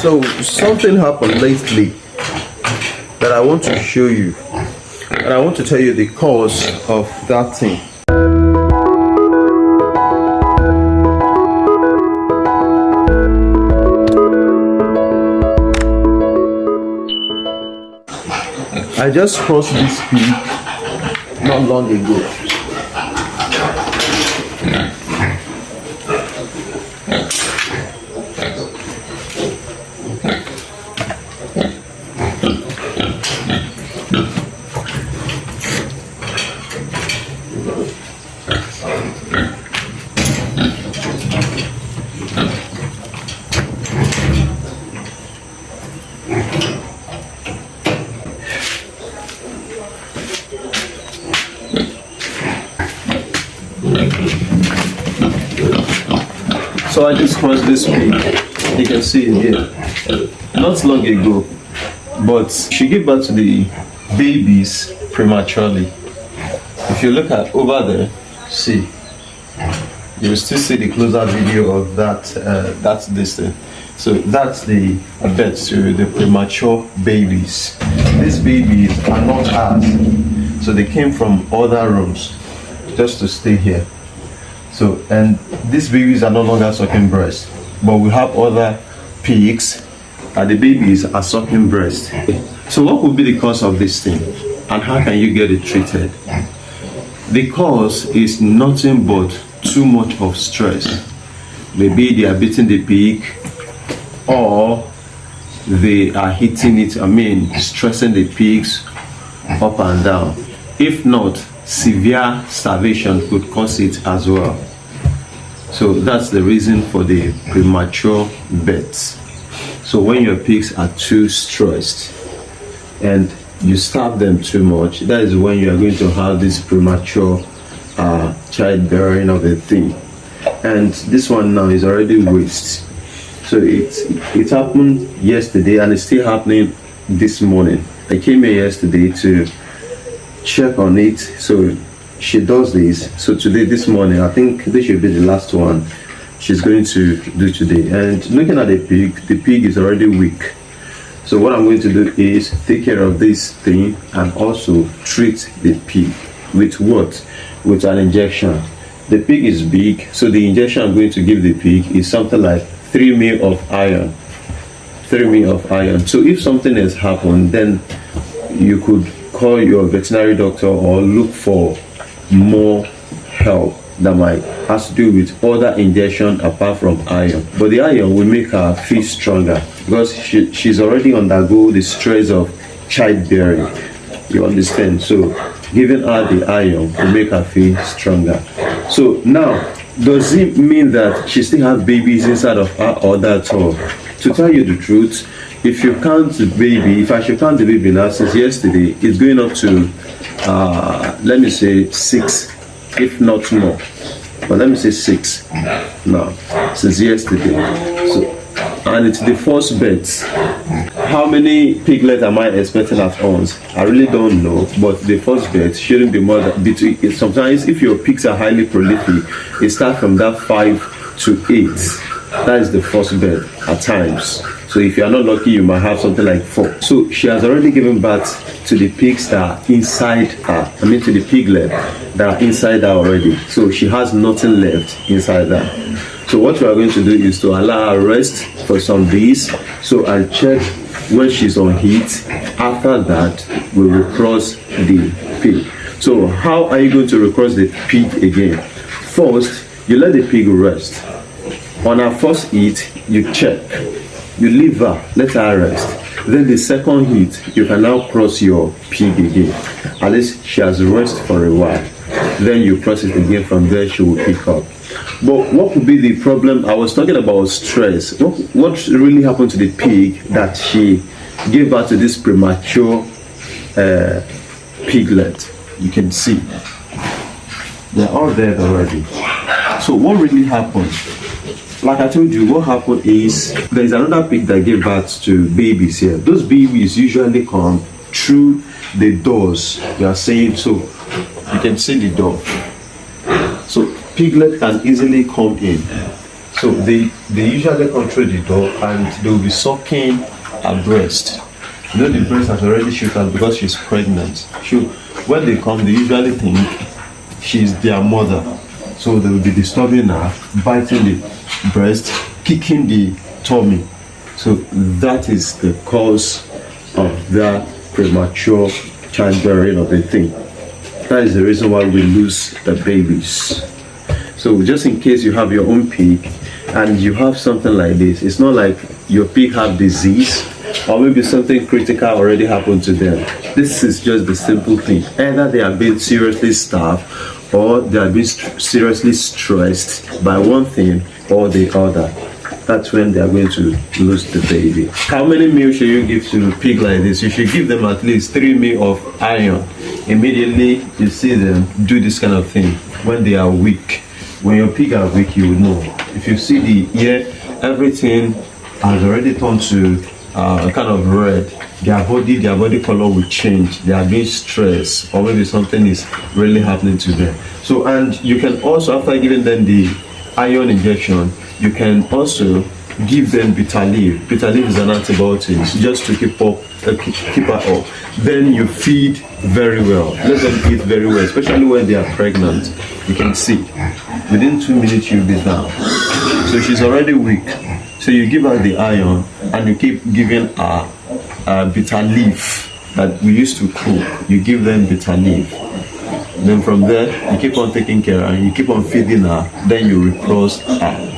So something happened lately that I want to show you, and I want to tell you the cause of that thing. I just crossed this pig not long ago. So I just crossed this pig, you can see it here, not long ago, but she gave birth to the babies prematurely. If you look at over there, see, you will still see the closer video of that's this thing. So that's the birth to the premature babies. These babies are not ours, so they came from other rooms just to stay here. So, and these babies are no longer sucking breast, but we have other pigs and the babies are sucking breast. So what could be the cause of this thing, and how can you get it treated? The cause is nothing but too much of stress. Maybe they are beating the pig, or they are hitting it, stressing the pigs up and down. If not, severe starvation could cause it as well. So that's the reason for the premature births. So when your pigs are too stressed and you starve them too much, that is when you are going to have this premature childbearing of the thing. And this one now is already waste. So it happened yesterday and it's still happening this morning. I came here yesterday to check on it. So she does this. So today, this morning, I think this should be the last one she's going to do today. And looking at the pig is already weak. So what I'm going to do is take care of this thing and also treat the pig with what? With an injection. The pig is big, so the injection I'm going to give the pig is something like 3 ml of iron. 3 ml of iron. So if something has happened, then you could call your veterinary doctor or look for more help that might has to do with other injection apart from iron. But the iron will make her feel stronger because she's already undergo the stress of childbearing. You understand? So giving her the iron will make her feel stronger. So now, does it mean that she still has babies inside of her or that at all? To tell you the truth, if you count the baby, if I should count the baby now since yesterday, it's going up to let me say 6, if not more. But let me say 6 now since yesterday. So, and it's the first birth. How many piglets am I expecting at once? I really don't know, but the first birth shouldn't be more than between. Sometimes if your pigs are highly prolific, it starts from that 5 to 8. That is the first birth at times. So if you are not lucky, you might have something like 4. So she has already given birth to the pigs that are inside her. To the piglet that are inside her already. So she has nothing left inside her. So what we are going to do is to allow her rest for some days. So I'll check when she's on heat. After that, we will cross the pig. So how are you going to recross the pig again? First, you let the pig rest. On her first heat, you check. You leave her, let her rest. Then the second heat, you can now cross your pig again. At least she has rest for a while. Then you cross it again. From there, she will pick up. But what could be the problem? I was talking about stress. What really happened to the pig that she gave birth to this premature piglet? You can see they're all dead already. So what really happened? Like I told you, what happened is there is another pig that gave birth to babies here. Those babies usually come through the doors. You are saying, so you can see the door. So piglet can easily come in. So they usually control the dog and they will be sucking her breast. You know the breast has already shut out because she's pregnant. So when they come, they usually think she's their mother. So they will be disturbing her, biting the breast, kicking the tummy. So that is the cause of that premature childbearing of the thing. That is the reason why we lose the babies. So just in case you have your own pig and you have something like this, it's not like your pig have disease or maybe something critical already happened to them. This is just the simple thing. Either they are being seriously starved or they are being seriously stressed by one thing or the other. That's when they are going to lose the baby. How many meals should you give to a pig like this? You should give them at least 3 meals of iron. Immediately you see them do this kind of thing when they are weak. When your pig are weak, you will know. If you see the ear, everything has already turned to kind of red. Their body color will change. They are being stressed, or maybe something is really happening to them. So, and you can also, after giving them the iron injection, you can also give them bitter leaf. Bitter leaf is an antibiotic just to keep her up. Then you feed very well. Let them eat very well, especially when they are pregnant. You can see within 2 minutes you'll be down. So she's already weak. So you give her the iron and you keep giving her bitter leaf that we used to cook. You give them bitter leaf. Then from there, you keep on taking care and you keep on feeding her. Then you replace her.